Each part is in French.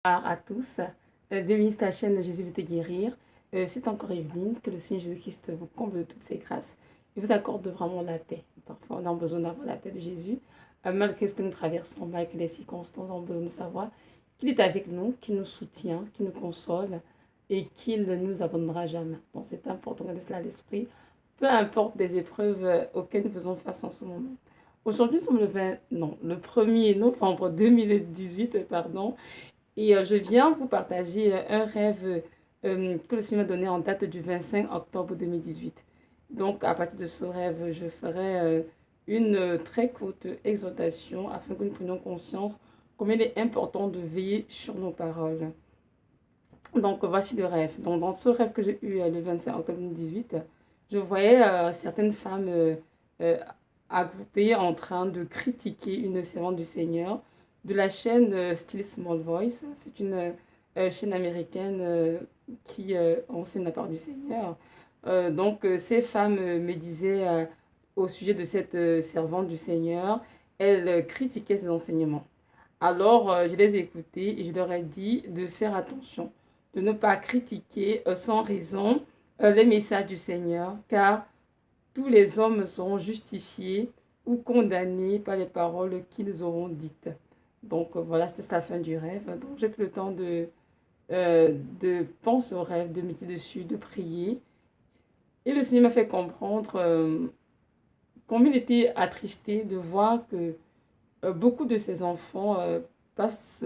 Bonjour à tous, bienvenue sur la chaîne Jésus veut te guérir. C'est encore Evelyne, que le Seigneur Jésus-Christ vous comble de toutes ses grâces et vous accorde vraiment la paix. Parfois, on a besoin d'avoir la paix de Jésus, malgré ce que nous traversons, malgré les circonstances, on a besoin de savoir qu'il est avec nous, qu'il nous soutient, qu'il nous console et qu'il ne nous abandonnera jamais. Donc, c'est important de cela à l'esprit, peu importe les épreuves auxquelles nous faisons face en ce moment. Aujourd'hui, nous sommes le 1er novembre 2018, pardon, et je viens vous partager un rêve que le Seigneur m'a donné en date du 25 octobre 2018. Donc, à partir de ce rêve, je ferai une très courte exhortation afin que nous prenions conscience combien il est important de veiller sur nos paroles. Donc, voici le rêve. Donc, dans ce rêve que j'ai eu le 25 octobre 2018, je voyais certaines femmes agroupées en train de critiquer une servante du Seigneur de la chaîne Still Small Voice. C'est une chaîne américaine qui enseigne la parole du Seigneur. Ces femmes me disaient au sujet de cette servante du Seigneur, elles critiquaient ses enseignements. Alors, je les ai écoutées et je leur ai dit de faire attention, de ne pas critiquer sans raison les messages du Seigneur, car tous les hommes seront justifiés ou condamnés par les paroles qu'ils auront dites. Donc voilà, c'est la fin du rêve. Donc j'ai pris le temps de penser au rêve, de méditer dessus, de prier. Et le Seigneur m'a fait comprendre combien il était attristé de voir que beaucoup de ses enfants passent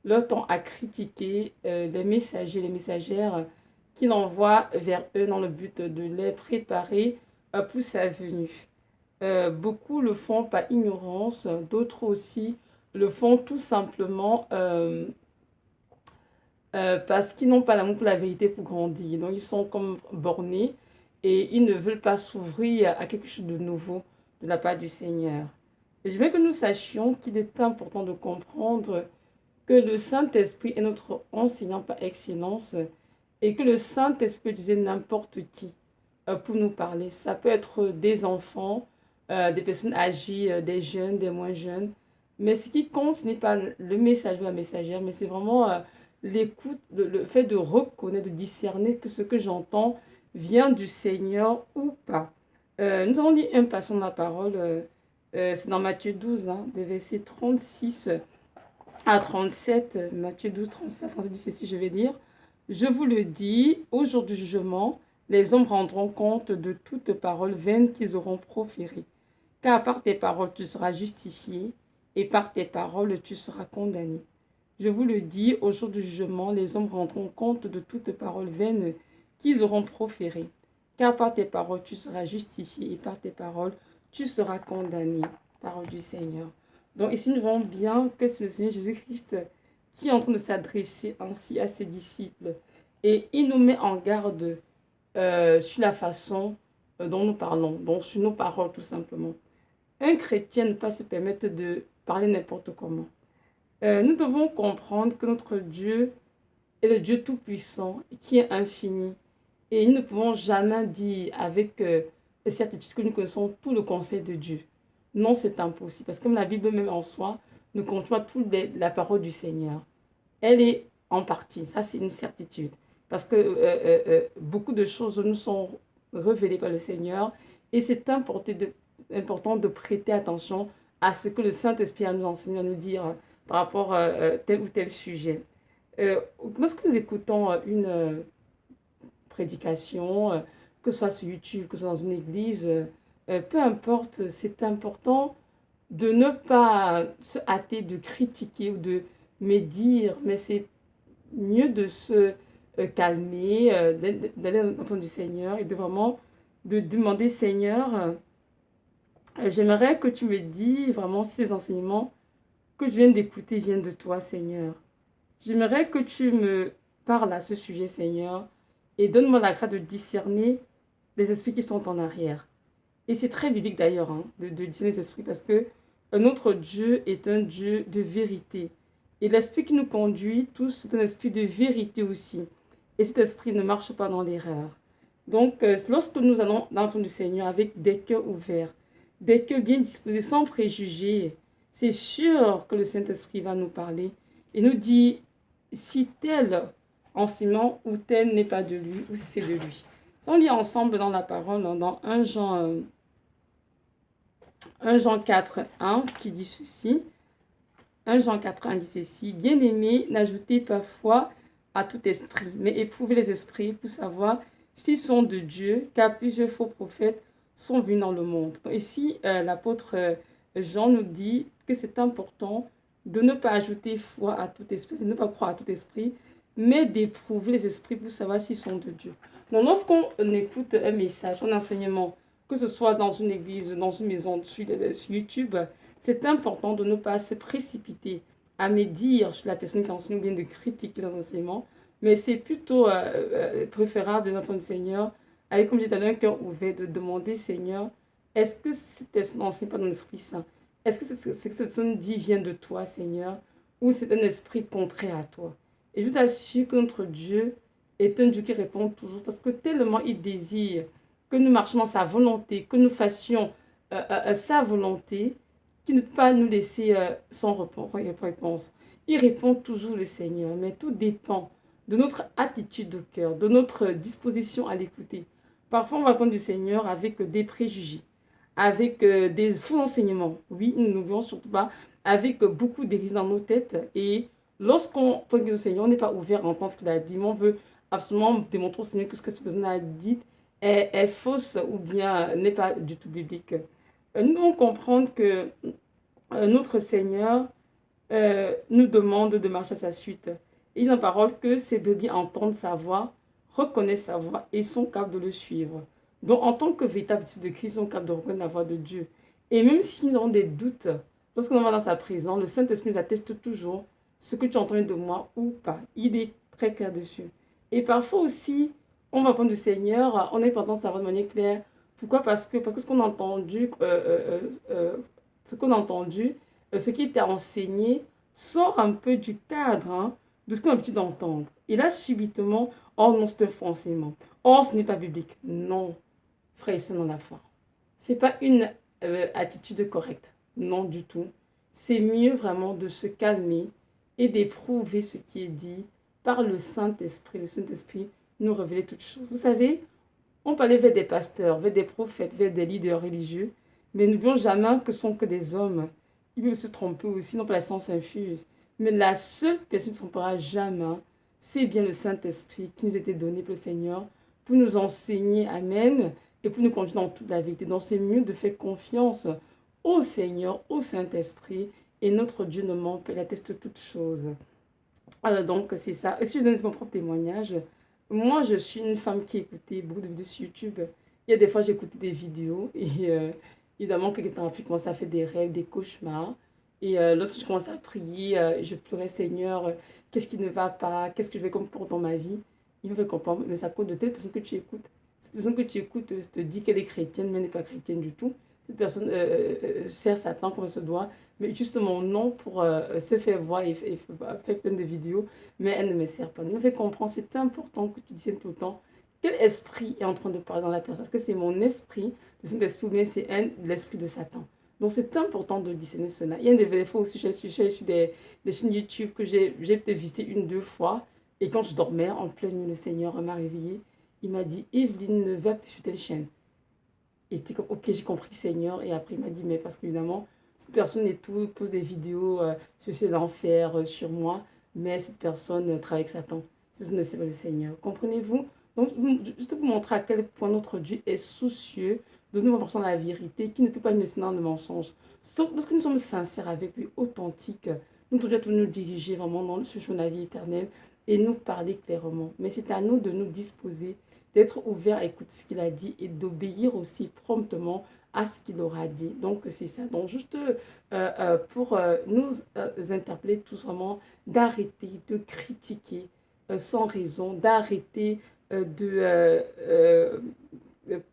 leur temps à critiquer les messagers, les messagères qu'il envoie vers eux dans le but de les préparer pour sa venue. Beaucoup le font par ignorance, d'autres aussi le font tout simplement parce qu'ils n'ont pas l'amour pour la vérité pour grandir. Donc ils sont comme bornés et ils ne veulent pas s'ouvrir à quelque chose de nouveau de la part du Seigneur. Et je veux que nous sachions qu'il est important de comprendre que le Saint-Esprit est notre enseignant par excellence et que le Saint-Esprit peut utiliser n'importe qui pour nous parler. Ça peut être des enfants, des personnes âgées, des jeunes, des moins jeunes. Mais ce qui compte, ce n'est pas le message ou la messagère, mais c'est vraiment l'écoute, le fait de reconnaître, de discerner que ce que j'entends vient du Seigneur ou pas. Nous allons lire un passage de la parole, c'est dans Matthieu 12, hein, des versets 36 à 37. Matthieu 12, 37 à 37 dit ceci, je vais lire. Je vous le dis, au jour du jugement, les hommes rendront compte de toute parole vaine qu'ils auront proférée. Car par tes paroles tu seras justifié, et par tes paroles tu seras condamné. Je vous le dis, au jour du jugement, les hommes rendront compte de toute parole vaine qu'ils auront proférée. Car par tes paroles tu seras justifié, et par tes paroles tu seras condamné. Parole du Seigneur. Donc ici nous voyons bien que c'est le Seigneur Jésus-Christ qui est en train de s'adresser ainsi à ses disciples. Et il nous met en garde sur la façon dont nous parlons, donc sur nos paroles tout simplement. Un chrétien ne peut pas se permettre de parler n'importe comment. Nous devons comprendre que notre Dieu est le Dieu tout-puissant, qui est infini. Et nous ne pouvons jamais dire avec certitude que nous connaissons tout le conseil de Dieu. Non, c'est impossible. Parce que comme la Bible même en soi nous contient toute la parole du Seigneur. Elle est en partie, ça c'est une certitude. Parce que beaucoup de choses nous sont révélées par le Seigneur. Et c'est important de prêter attention à ce que le Saint-Esprit a nous enseigné, à nous dire par rapport à tel ou tel sujet. Lorsque nous écoutons une prédication, que ce soit sur YouTube, que ce soit dans une église, peu importe, c'est important de ne pas se hâter de critiquer ou de médire, mais c'est mieux de se calmer, d'aller dans le fond du Seigneur et de vraiment de demander, Seigneur, j'aimerais que tu me dises vraiment si ces enseignements que je viens d'écouter viennent de toi, Seigneur. J'aimerais que tu me parles à ce sujet, Seigneur, et donne-moi la grâce de discerner les esprits qui sont en arrière. Et c'est très biblique d'ailleurs, hein, de discerner les esprits, parce que notre Dieu est un Dieu de vérité. Et l'esprit qui nous conduit tous, c'est un esprit de vérité aussi. Et cet esprit ne marche pas dans l'erreur. Donc, lorsque nous allons dans le fond du Seigneur avec des cœurs ouverts, des cœurs bien disposés, sans préjugés, c'est sûr que le Saint-Esprit va nous parler et nous dire si tel enseignement ou tel n'est pas de lui ou si c'est de lui. On lit ensemble dans la parole, dans 1 Jean 4, 1, qui dit ceci. 1 Jean 4, 1 dit ceci. Bien-aimés, n'ajoutez pas foi à tout esprit, mais éprouvez les esprits pour savoir s'ils sont de Dieu, car plusieurs faux prophètes sont venus dans le monde. Ici, l'apôtre Jean nous dit que c'est important de ne pas ajouter foi à tout esprit, de ne pas croire à tout esprit, mais d'éprouver les esprits pour savoir s'ils sont de Dieu. Donc, lorsqu'on écoute un message, un enseignement, que ce soit dans une église, dans une maison, sur YouTube, c'est important de ne pas se précipiter à médire sur la personne qui enseigne ou bien de critiquer les enseignements, mais c'est plutôt préférable, les enfants du Seigneur, avec, comme j'ai dit, un cœur ouvert, de demander, Seigneur, est-ce que cette personne n'enseigne pas dans l'Esprit Saint? Est-ce que ce que cette personne dit vient de toi, Seigneur, ou c'est un esprit contraire à toi? Et je vous assure que notre Dieu est un Dieu qui répond toujours, parce que tellement il désire que nous marchions dans sa volonté, que nous fassions sa volonté, qui ne peut pas nous laisser sans réponse. Il répond toujours le Seigneur, mais tout dépend de notre attitude au cœur, de notre disposition à l'écouter. Parfois, on va répondre du Seigneur avec des préjugés, avec des faux enseignements. Oui, nous n'oublions surtout pas, avec beaucoup d'hérésies dans nos têtes. Et lorsqu'on prend du Seigneur, on n'est pas ouvert à entendre ce qu'il a dit, mais on veut absolument démontrer au Seigneur que ce que cette personne a dit est fausse ou bien n'est pas du tout biblique. Nous devons comprendre que notre Seigneur nous demande de marcher à sa suite. Il dit en parole que ses brebis entendent sa voix, reconnaissent sa voix et sont capables de le suivre. Donc, en tant que véritable disciple de Christ, ils sont capables de reconnaître la voix de Dieu. Et même si nous avons des doutes, lorsqu'on va dans sa présence, le Saint-Esprit nous atteste toujours ce que tu as entendu de moi ou pas. Il est très clair dessus. Et parfois aussi, on va prendre du Seigneur, on est pas dans sa voix de manière claire. Pourquoi? Parce que ce qu'on a entendu, ce qui était enseigné sort un peu du cadre de ce qu'on a l'habitude d'entendre. Et là, subitement, oh non, c'est un faux enseignement. Oh, ce n'est pas biblique. Non, frère et sœurs dans la foi. Ce n'est pas une attitude correcte. Non, du tout. C'est mieux vraiment de se calmer et d'éprouver ce qui est dit par le Saint-Esprit. Le Saint-Esprit nous révèle toutes choses. Vous savez, on peut aller vers des pasteurs, vers des prophètes, vers des leaders religieux, mais nous ne voyons jamais que ce sont que des hommes. Ils peuvent se tromper aussi, non pas la science infuse. Mais la seule personne qui ne se trompera jamais, c'est bien le Saint-Esprit qui nous a été donné par le Seigneur pour nous enseigner, amen, et pour nous conduire dans toute la vérité. Donc c'est mieux de faire confiance au Seigneur, au Saint-Esprit, et notre Dieu ne ment pas, il atteste toutes choses. Donc c'est ça. Et si je donne mon propre témoignage, moi je suis une femme qui écoutait beaucoup de vidéos sur YouTube. Il y a des fois j'écoutais des vidéos et évidemment quelques temps après je commençais à faire des rêves, des cauchemars. Et lorsque je commençais à prier, je pleurais, Seigneur, qu'est-ce qui ne va pas, qu'est-ce que je vais comprendre dans ma vie? Il me fait comprendre, mais ça cause de telle personne que tu écoutes. Cette personne que tu écoutes te dit qu'elle est chrétienne, mais elle n'est pas chrétienne du tout. Cette personne sert Satan comme elle se doit, mais juste mon nom pour se faire voir et faire plein de vidéos, mais elle ne me sert pas. Il me fait comprendre, c'est important que tu dises tout le temps quel esprit est en train de parler dans la personne. Est-ce que c'est mon esprit, le Saint-Esprit, ou bien c'est l'esprit de Satan? Donc c'est important de discerner cela. Il y a des fois aussi, je suis sur des chaînes YouTube que j'ai peut-être visité une, deux fois. Et quand je dormais en pleine nuit, le Seigneur m'a réveillée. Il m'a dit, Evelyne, ne va plus sur telle chaîne. Et j'étais comme, ok, j'ai compris, Seigneur. Et après, il m'a dit, mais parce qu'évidemment, cette personne et tout pose des vidéos sur c'est l'enfer sur moi. Mais cette personne travaille avec Satan. C'est ce ne sait pas le Seigneur. Comprenez-vous? Donc, juste pour montrer à quel point notre Dieu est soucieux de nous renforcer dans la vérité, qui ne peut pas nous laisser dans le mensonge. Lorsque nous sommes sincères avec lui, authentiques, nous devons nous diriger vraiment dans le chemin de la vie éternelle et nous parler clairement. Mais c'est à nous de nous disposer, d'être ouverts à écouter ce qu'il a dit et d'obéir aussi promptement à ce qu'il aura dit. Donc c'est ça. Donc juste pour nous interpeller tous vraiment, d'arrêter de critiquer sans raison, d'arrêter de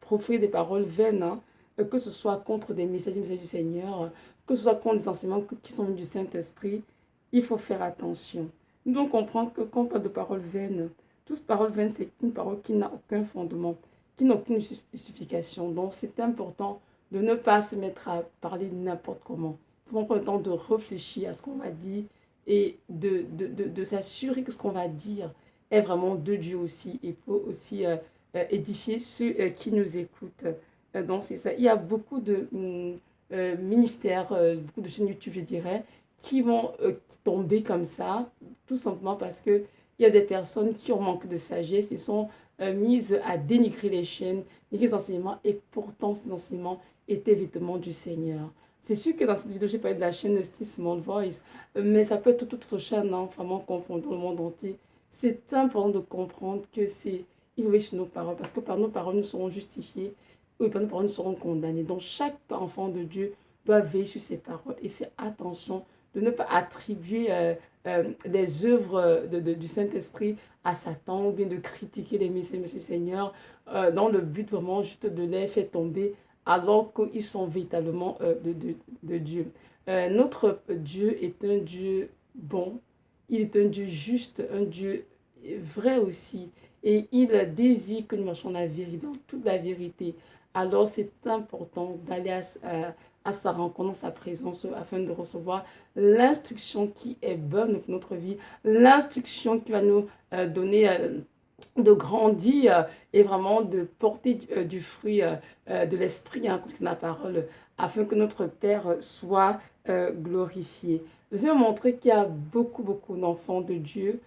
proférer des paroles vaines, que ce soit contre des messages du Seigneur, que ce soit contre des enseignements qui sont du Saint-Esprit. Il faut faire attention. Nous devons comprendre que quand on parle de paroles vaines, toute parole vaine, c'est une parole qui n'a aucun fondement, qui n'a aucune justification. Donc c'est important de ne pas se mettre à parler n'importe comment. Il faut prendre le temps de réfléchir à ce qu'on va dire et de s'assurer que ce qu'on va dire est vraiment de Dieu aussi et peut aussi édifier ceux qui nous écoutent. Donc c'est ça. Il y a beaucoup de ministères, beaucoup de chaînes YouTube, je dirais, qui vont tomber comme ça, tout simplement parce que il y a des personnes qui ont manque de sagesse et sont mises à dénigrer les chaînes, dénigrer les enseignements, et pourtant ces enseignements étaient vêtements du Seigneur. C'est sûr que dans cette vidéo, j'ai parlé de la chaîne Still Small Voice, mais ça peut être toute autre chaîne, hein, vraiment confondue le monde entier. C'est important de comprendre que c'est élevé sur nos paroles, parce que par nos paroles, nous serons justifiés, ou par nos paroles, nous serons condamnés. Donc, chaque enfant de Dieu doit veiller sur ses paroles et faire attention de ne pas attribuer des œuvres du Saint-Esprit à Satan, ou bien de critiquer les messages du Seigneur dans le but vraiment juste de les faire tomber alors qu'ils sont véritablement de Dieu. Notre Dieu est un Dieu bon, il est un Dieu juste, un Dieu vrai aussi. Et il désire que nous marchions la vérité, dans toute la vérité. Alors c'est important d'aller à sa rencontre, dans sa présence, afin de recevoir l'instruction qui est bonne pour notre vie, l'instruction qui va nous donner de grandir et vraiment de porter du fruit de l'esprit, hein, comme la parole, afin que notre Père soit glorifié. Je vais montrer qu'il y a beaucoup d'enfants de Dieu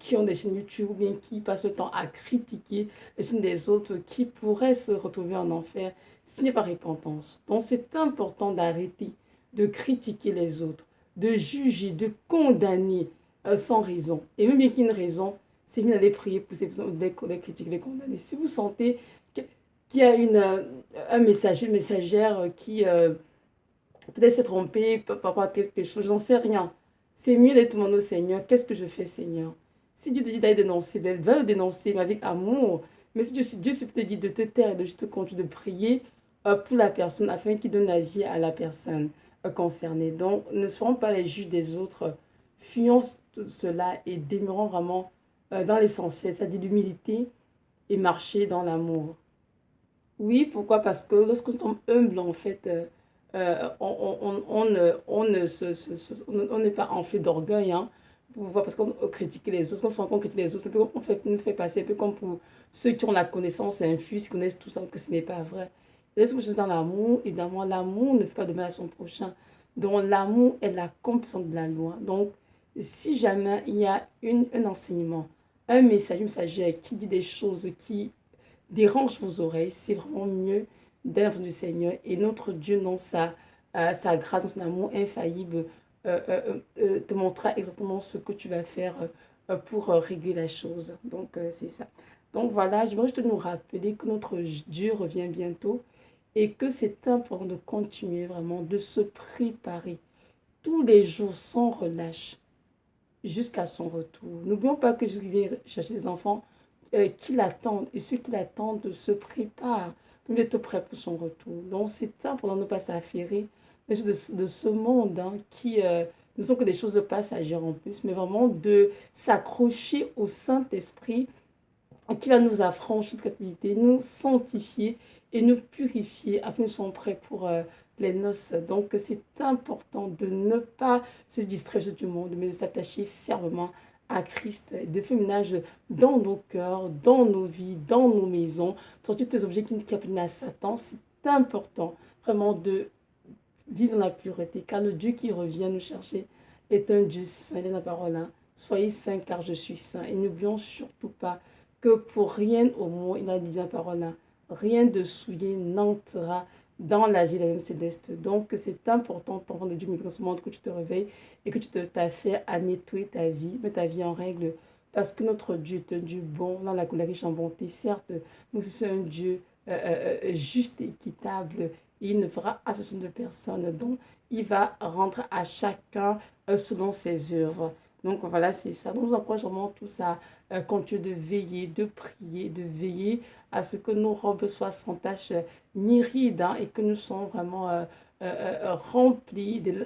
qui ont des chaînes YouTube ou bien qui passent le temps à critiquer les chaînes des autres, qui pourraient se retrouver en enfer s'il n'y a pas repentance. Donc c'est important d'arrêter de critiquer les autres, de juger, de condamner sans raison. Et même bien qu'il y ait une raison, c'est mieux d'aller prier pour ces personnes, les critiquer, les condamner. Si vous sentez qu'il y a un messager, une messagère qui peut-être s'est trompée par rapport à quelque chose, j'en sais rien. C'est mieux d'être demandé au Seigneur, qu'est-ce que je fais, Seigneur? Si Dieu te dit d'aller dénoncer, ben, va le dénoncer, mais avec amour. Mais si Dieu te dit de te taire et de juste continuer de prier pour la personne afin qu'il donne la vie à la personne concernée. Donc, ne serons pas les juges des autres. Fuyons tout cela et demeurons vraiment dans l'essentiel, c'est-à-dire l'humilité et marcher dans l'amour. Oui, pourquoi? Parce que lorsque nous sommes humbles, en fait, on n'est pas en fait d'orgueil, hein. Pourquoi? Parce qu'on critique les autres, quand on critique les autres, c'est un peu comme nous fait passer un peu comme pour ceux qui ont la connaissance infuse, qui connaissent tout ça, que ce n'est pas vrai. Laisse-moi chose dans l'amour, évidemment, l'amour ne fait pas de mal à son prochain. Donc, l'amour est l'accomplissement de la loi. Donc, si jamais il y a un enseignement, un message, une messagère qui dit des choses qui dérange vos oreilles, c'est vraiment mieux d'être du Seigneur. Et notre Dieu, dans sa grâce, dans son amour infaillible, te montrera exactement ce que tu vas faire pour régler la chose. Donc, c'est ça. Donc, voilà, je veux juste nous rappeler que notre Dieu revient bientôt et que c'est important de continuer vraiment, de se préparer tous les jours sans relâche jusqu'à son retour. N'oublions pas que Jésus vient chercher des enfants qui l'attendent, et ceux qui l'attendent se préparent pour être prêts pour son retour. Donc c'est important de ne pas s'affairer des choses de ce monde, hein, qui ne sont que des choses de passagères en plus, mais vraiment de s'accrocher au Saint-Esprit qui va nous affranchir de culpabilité, nous sanctifier et nous purifier afin que nous soyons prêts pour les noces. Donc c'est important de ne pas se distraire du monde, mais de s'attacher fermement à Christ, de faire ménage dans nos cœurs, dans nos vies, dans nos maisons, sortir tous les objets qui appartiennent à Satan. C'est important vraiment de vivre dans la pureté, car le Dieu qui revient nous chercher est un Dieu saint. Il est dans la parole, hein. Soyez saints car je suis saint. Et n'oublions surtout pas que pour rien au monde, il a dit dans la parole, hein, rien de souillé n'entrera dans la Jérusalem céleste. Donc c'est important, enfant de Dieu, mais dans ce moment que tu te réveilles et que tu t'as fait à nettoyer ta vie, mettre ta vie en règle. Parce que notre Dieu est un Dieu bon, dans la colère riche en bonté, certes, mais c'est un Dieu juste et équitable. Il ne fera abstention de personne, donc il va rendre à chacun selon ses œuvres. Donc voilà, c'est ça. Donc nous encourage vraiment tous à continuer de veiller, de prier, de veiller à ce que nos robes soient sans tache ni rides, hein, et que nous soyons vraiment remplis de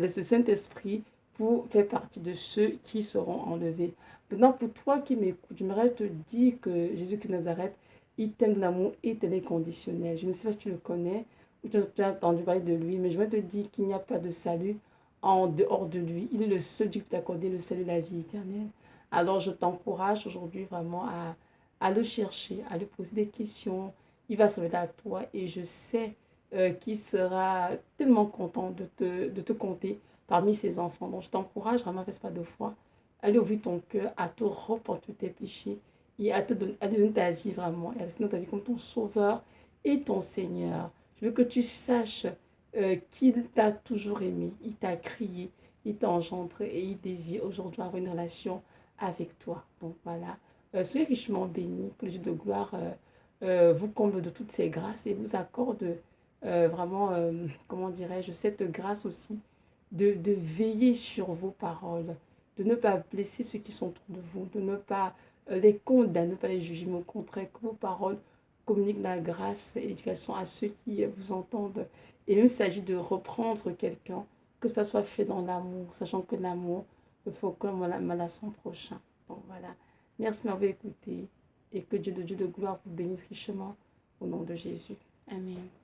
ce Saint-Esprit pour faire partie de ceux qui seront enlevés. Maintenant, pour toi qui m'écoutes, j'aimerais te dire que Jésus-Christ de Nazareth, il t'aime de l'amour et il est conditionnel. Je ne sais pas si tu le connais ou tu as entendu parler de lui, mais je vais te dire qu'il n'y a pas de salut en dehors de lui. Il est le seul Dieu qui peut t'accorder le salut de la vie éternelle. Alors je t'encourage aujourd'hui vraiment à le chercher, à lui poser des questions. Il va se révéler à toi et je sais qu'il sera tellement content de te compter parmi ses enfants. Donc je t'encourage vraiment, ne pas de foi, à lui ouvrir ton cœur, à te repentir tes péchés et à te donner ta vie vraiment, et à laisser dans ta vie comme ton sauveur et ton Seigneur. Je veux que tu saches qu'il t'a toujours aimé, il t'a crié, il t'a engendré et il désire aujourd'hui avoir une relation avec toi. Donc voilà, soyez richement bénis, que le Dieu de gloire vous comble de toutes ses grâces et vous accorde vraiment, comment dirais-je, cette grâce aussi de veiller sur vos paroles, de ne pas blesser ceux qui sont autour de vous, de ne pas les condamner, ne pas les juger, mais au contraire, que vos paroles communiquent la grâce et l'éducation à ceux qui vous entendent. Et même s'il s'agit de reprendre quelqu'un, que ça soit fait dans l'amour, sachant que l'amour ne fait aucun mal à son prochain. Bon, voilà. Merci de m'avoir écouté et que Dieu de gloire vous bénisse richement au nom de Jésus. Amen.